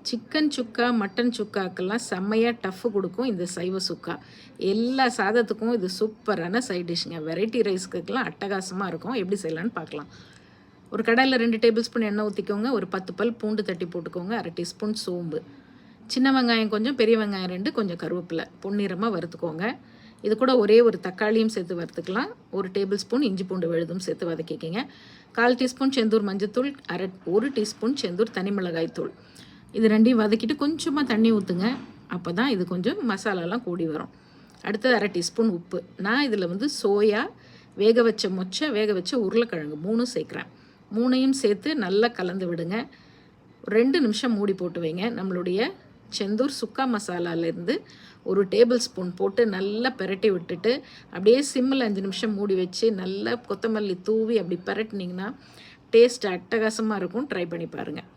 Chicken சுக்கா, mutton சுக்காக்கெல்லாம் செம்மையாக tough கொடுக்கும் இந்த சைவ சுக்கா. எல்லா சாதத்துக்கும் இது சூப்பரான சைட் டிஷ்ஷுங்க. வெரைட்டி ரைஸ்க்குலாம் அட்டகாசமாக இருக்கும். எப்படி செய்யலான்னு பார்க்கலாம். ஒரு கடாயில் 2 டேபிள் ஸ்பூன் எண்ணெய் ஊற்றிக்கோங்க. ஒரு 10 பல் பூண்டு தட்டி போட்டுக்கோங்க. 1/2 டீஸ்பூன் சோம்பு, சின்ன வெங்காயம் கொஞ்சம், பெரிய வெங்காயம் 2, கொஞ்சம் கருவேப்பிலை பொன்னிறமாக வறுத்துக்கோங்க. இது கூட ஒரே ஒரு தக்காளியும் சேர்த்து வறுத்துக்கலாம். 1 டேபிள் ஸ்பூன் இஞ்சி பூண்டு விழுதும் சேர்த்து வதக்கிக்கிங்க. 1/4 டீஸ்பூன் செந்தூர் மஞ்சத்தூள், 1 டீஸ்பூன் செந்தூர் தனி மிளகாய் தூள். இது ரெண்டையும் வதக்கிட்டு கொஞ்சமாக தண்ணி ஊற்றுங்க. அப்போ தான் இது கொஞ்சம் மசாலாலாம் கூடி வரும். அடுத்தது 1/2 டீஸ்பூன் உப்பு. நான் இதில் சோயா, வேக வச்ச மொச்சை, வேக வச்ச உருளைக்கிழங்கு 3 சேர்க்குறேன். 3ஐயும் சேர்த்து நல்லா கலந்து விடுங்க. 2 நிமிஷம் மூடி போட்டு வைங்க. நம்மளுடைய செந்தூர் சுக்கா மசாலாலேருந்து 1 டேபிள் ஸ்பூன் போட்டு நல்லா பெரட்டி விட்டுட்டு அப்படியே சிம்மில் 5 நிமிஷம் மூடி வச்சு நல்லா கொத்தமல்லி தூவி அப்படி பெரட்டினீங்கன்னா டேஸ்ட் அட்டகாசமாக இருக்கும். ட்ரை பண்ணி பாருங்கள்.